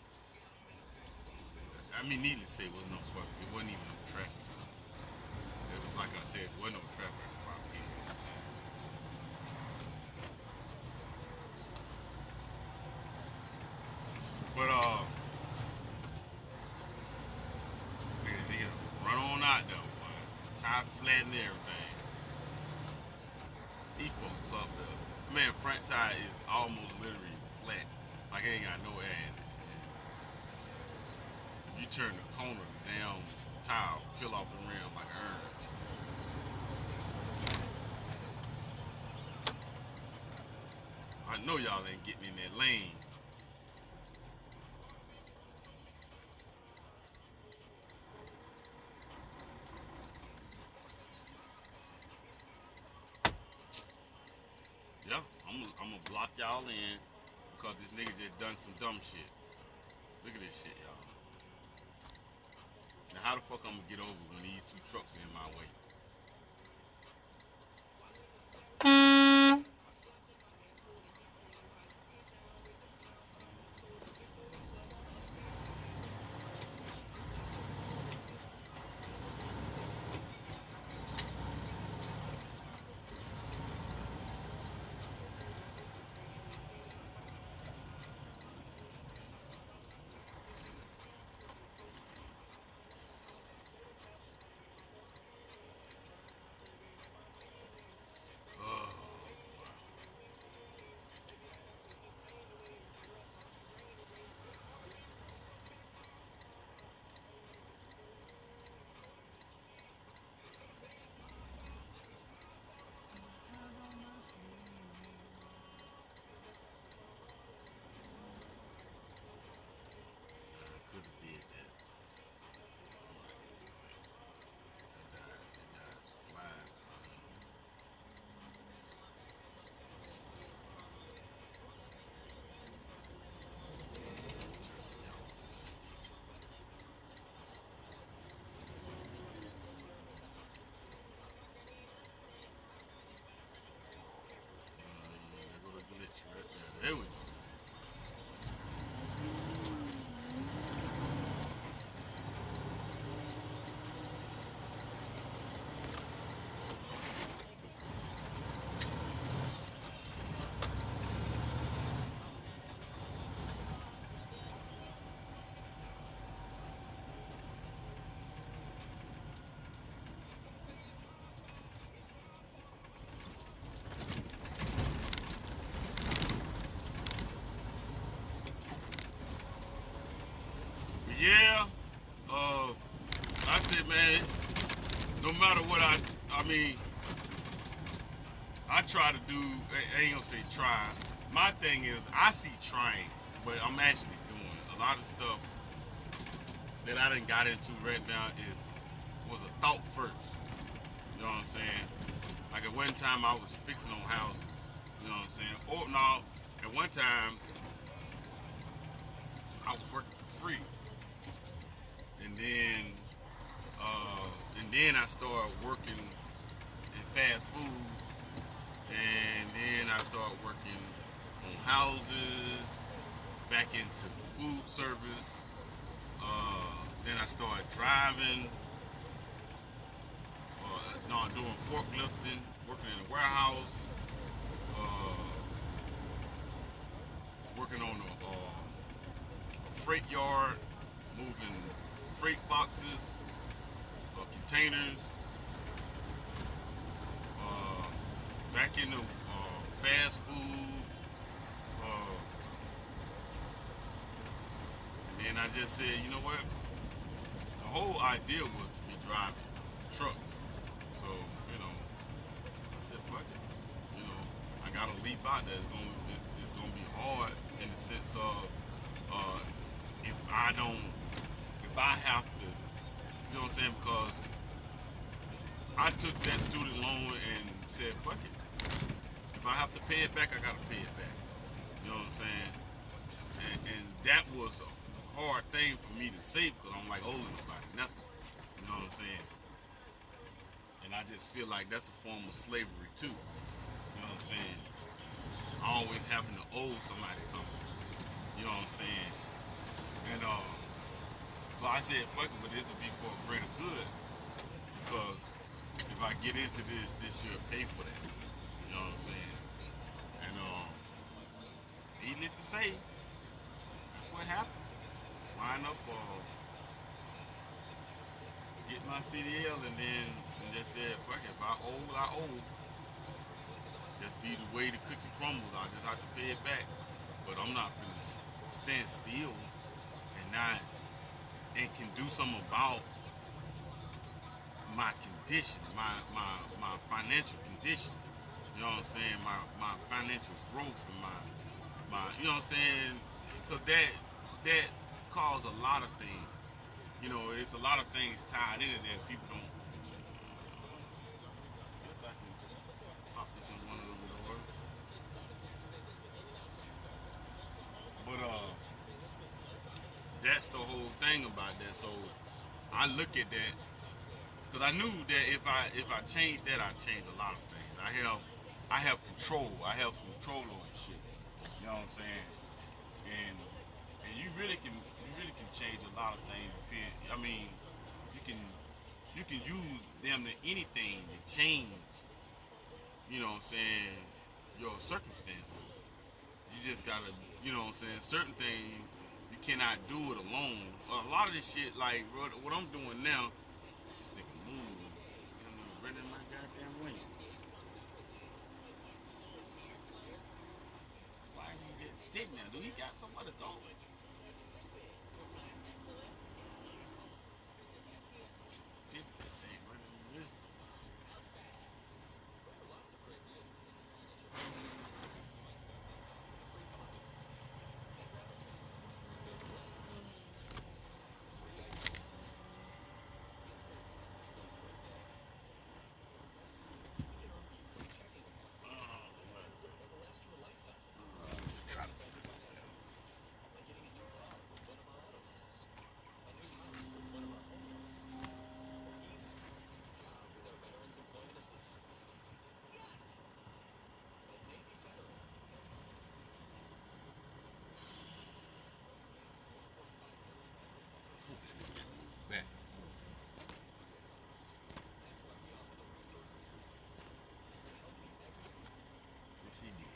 I mean, needless to say, it wasn't even no traffic. So it was like I said, it wasn't no traffic around here at the time. But run on out though, boy. Tire flat and everything. These folks up there. Man, front tire is almost literally flat. Like it ain't got no air in it. If you turn the corner, the damn tire peel off the rim like an urn. I know y'all ain't getting in that lane. Yeah, I'm gonna block y'all in because this nigga just done some dumb shit. Look at this shit, y'all. Now how the fuck I'm gonna get over when these two trucks are in my way? There we go. Yeah, I said, man, no matter what I mean, I try to do, I ain't gonna say try. My thing is, I see trying, but I'm actually doing a lot of stuff that I done got into right now was a thought first. You know what I'm saying? Like at one time I was fixing on houses. You know what I'm saying? Or no, at one time I was working for free. And then I started working in fast food, and then I started working on houses, back into food service. Then I started driving. No, doing forklifting, working in a warehouse, uh, working on a freight yard, moving freight boxes, containers, uh, back into fast food. Uh, and then I just said, you know what? The whole idea was to be driving trucks. So, you know, I said, fuck it. You know, I got to leap out there. It's gonna be hard in the sense of if I have to, you know what I'm saying? Because I took that student loan and said, fuck it. If I have to pay it back, I got to pay it back. You know what I'm saying? And that was a hard thing for me to say because I'm like owing nobody nothing. You know what I'm saying? And I just feel like that's a form of slavery too. You know what I'm saying? Always having to owe somebody something. You know what I'm saying? And so I said, fuck it, but this will be for a greater good. Because if I get into this should pay for that. You know what I'm saying? And needless to say, that's what happened. Line up, get my CDL, and then just said, fuck it, if I owe, I owe. Just be the way the cookie crumbles. I just have to pay it back. But I'm not finna stand still and can do something about my condition, my financial condition. You know what I'm saying? My financial growth and my you know what I'm saying? Because that caused a lot of things. You know, it's a lot of things tied in it that people don't. Guess I can pop this in one of them doors. But that's the whole thing about that. So I look at that because I knew that if I change that, I change a lot of things. I have control. I have control over shit. You know what I'm saying? And you really can change a lot of things. I mean, you can use them to anything to change. You know what I'm saying? Your circumstances. You just gotta, you know what I'm saying? Certain things you cannot do it alone. A lot of this shit, like what I'm doing now, is thinking, I'm running my goddamn wing. Why is he just sitting there? Do he got somewhere to go? Get this thing running this. Try to back. Yes, he did.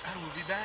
I will be back.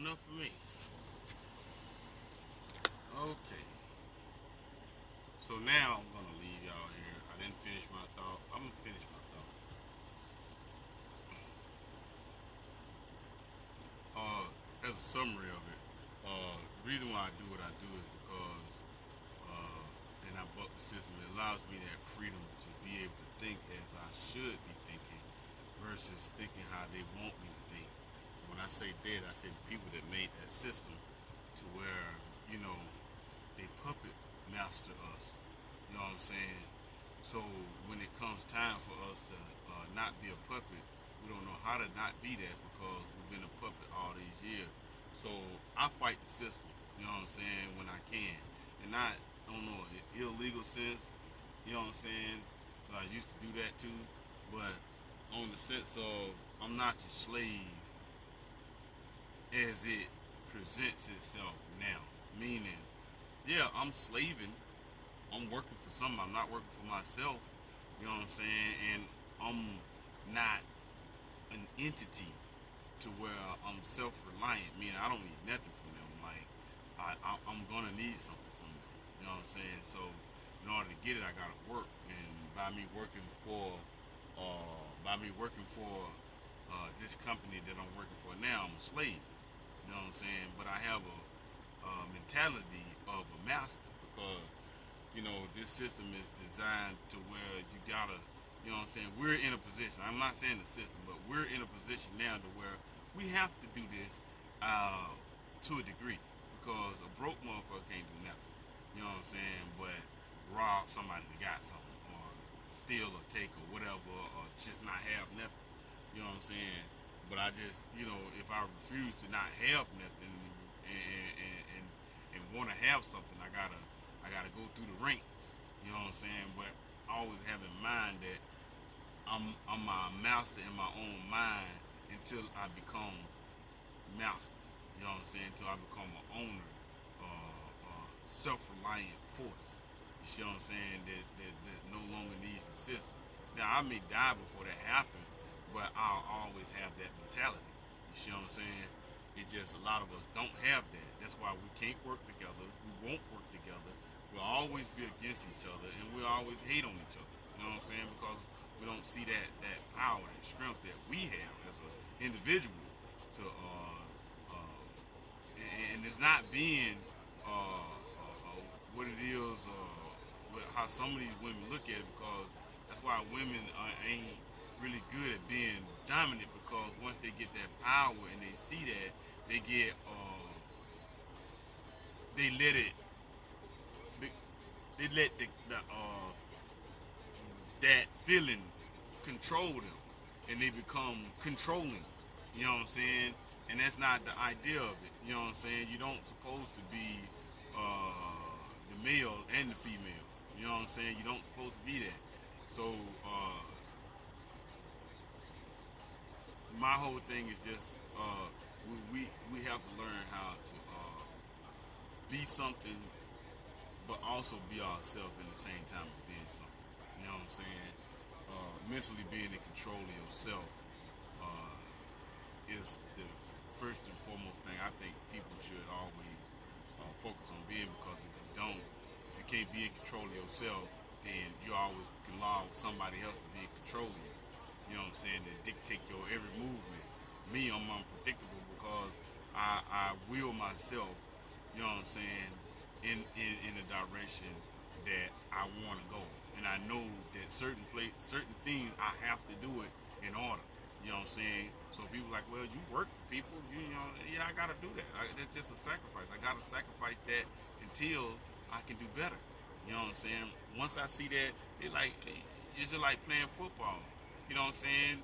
enough for me. Okay. So now I'm gonna leave y'all here. I didn't finish my thought. I'm gonna finish my thought. As a summary of it, the reason why I do what I do is because, and I buck the system. It allows me that freedom to be able to think as I should be thinking, versus thinking how they want me to think. When I say that, I say the people that made that system to where they puppet master us. You know what I'm saying? So when it comes time for us to not be a puppet, we don't know how to not be that because we've been a puppet all these years. So I fight the system. You know what I'm saying? When I can, and not I don't know an illegal sense. You know what I'm saying? But I used to do that too. But on the sense of I'm not your slave as it presents itself now. Meaning, yeah, I'm slaving. I'm working for something. I'm not working for myself. You know what I'm saying? And I'm not an entity to where I'm self-reliant. Meaning I don't need nothing from them. Like I'm gonna need something from them. You know what I'm saying? So in order to get it, I gotta work. And by me working for this company that I'm working for now, I'm a slave. You know what I'm saying? But I have a mentality of a master because this system is designed to where you gotta, you know what I'm saying? We're in a position. I'm not saying the system, but we're in a position now to where we have to do this to a degree because a broke motherfucker can't do nothing. You know what I'm saying? But rob somebody that got something, or steal or take or whatever, or just not have nothing. You know what I'm saying? But I just, if I refuse to not have nothing and want to have something, I gotta go through the ranks. You know what I'm saying? But I always have in mind that I'm my master in my own mind until I become master. You know what I'm saying? Until I become an owner, self-reliant force. You see what I'm saying? That no longer needs the system. Now I may die before that happens, but I'll always have that mentality. You see what I'm saying? It's just a lot of us don't have that. That's why we can't work together. We won't work together. We'll always be against each other, and we'll always hate on each other. You know what I'm saying? Because we don't see that power, that strength that we have as an individual to, and it's not being what it is, how some of these women look at it, because that's why women ain't really good at being dominant, because once they get that power and they see that, they get, they let it, they let that feeling control them, and they become controlling. You know what I'm saying? And that's not the idea of it. You know what I'm saying? You don't supposed to be the male and the female. You know what I'm saying? You don't supposed to be that. So my whole thing is just we have to learn how to be something, but also be ourselves in the same time of being something. You know what I'm saying? Mentally being in control of yourself is the first and foremost thing I think people should always focus on being, because if you don't, if you can't be in control of yourself, then you always can allow somebody else to be in control of you. You know what I'm saying? To dictate your every movement. Me, I'm unpredictable because I will myself, you know what I'm saying, in a direction that I want to go. And I know that certain things I have to do it in order. You know what I'm saying? So people like, well, you work for people, yeah, I gotta do that. That's just a sacrifice. I gotta sacrifice that until I can do better. You know what I'm saying? Once I see that, it's just like playing football. You know what I'm saying?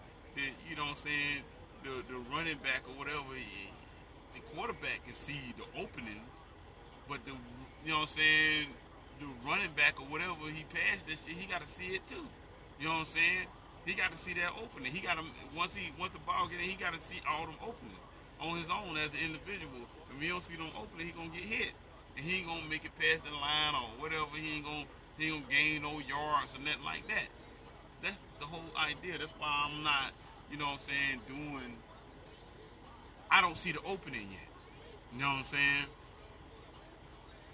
You know what I'm saying? The running back or whatever, the quarterback can see the openings, but you know what I'm saying? The running back or whatever he passed this shit, he got to see it too. You know what I'm saying? He got to see that opening. He got to once the ball get in, he got to see all them openings on his own as an individual. If he don't see them openings, he gonna get hit, and he ain't gonna make it past the line or whatever. He ain't gonna gain no yards or nothing like that. That's the whole idea. That's why I'm not, you know what I'm saying, I don't see the opening yet. You know what I'm saying?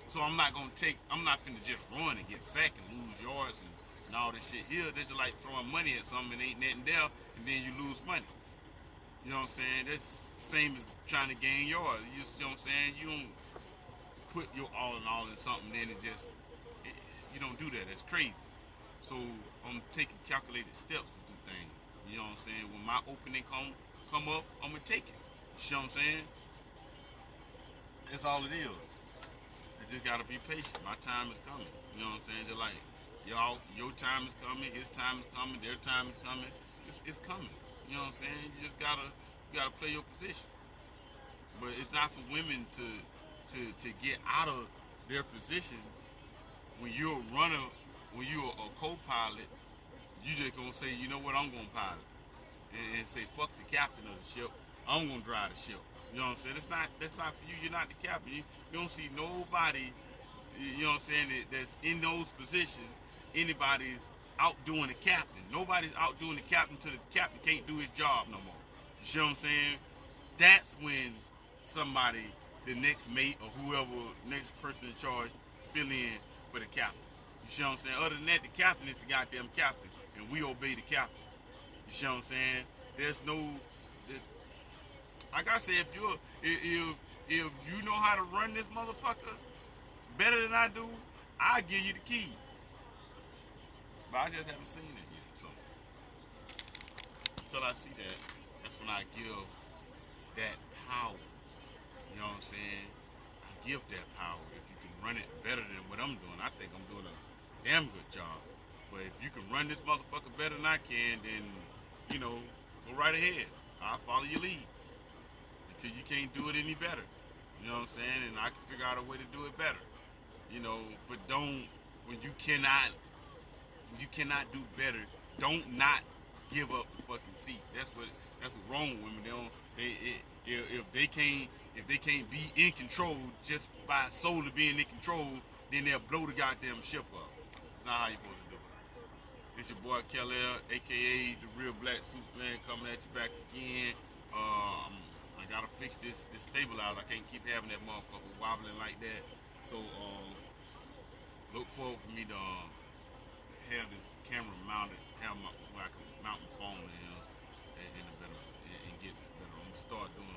So I'm not finna just run and get sacked and lose yards and all this shit here. This is like throwing money at something and ain't nothing there, and then you lose money. You know what I'm saying? That's the same as trying to gain yards. You know what I'm saying? You don't put your all in something, then it, you don't do that. That's crazy. So I'm taking calculated steps to do things. You know what I'm saying? When my opening come up, I'm gonna take it. You know what I'm saying? That's all it is. I just gotta be patient. My time is coming. You know what I'm saying? They're like, y'all, your time is coming, his time is coming, their time is coming. It's coming. You know what I'm saying? You gotta play your position. But it's not for women to get out of their position when you're a runner, when you're a co-pilot. You just gonna say, you know what, I'm gonna pilot, and say fuck the captain of the ship. I'm gonna drive the ship. You know what I'm saying? That's not for you. You're not the captain. You don't see nobody. You know what I'm saying? That's in those positions. Anybody's outdoing the captain. Nobody's outdoing the captain till the captain can't do his job no more. You see what I'm saying? That's when somebody, the next mate or whoever, next person in charge, fill in for the captain. You see what I'm saying? Other than that, the captain is the goddamn captain, and we obey the captain. You see what I'm saying? There's no, like I said, if you know how to run this motherfucker better than I do, I'll give you the keys. But I just haven't seen it yet. So until I see that, that's when I give that power. You know what I'm saying? I give that power. If you can run it better than what I'm doing, I think I'm doing a damn good job. But if you can run this motherfucker better than I can, then, go right ahead. I'll follow your lead until you can't do it any better. You know what I'm saying? And I can figure out a way to do it better. But don't when you cannot do better, don't not give up the fucking seat. That's what's wrong with women. If they can't be in control just by solely being in control, then they'll blow the goddamn ship up. It's not how you're supposed to do it. It's your boy kal'el, aka the Real Black Superman, coming at you back again. I gotta fix this stabilizer. I can't keep having that motherfucker wobbling like that. So look forward for me to have this camera mounted, where I can mount my phone in a better and get better. I'm gonna start doing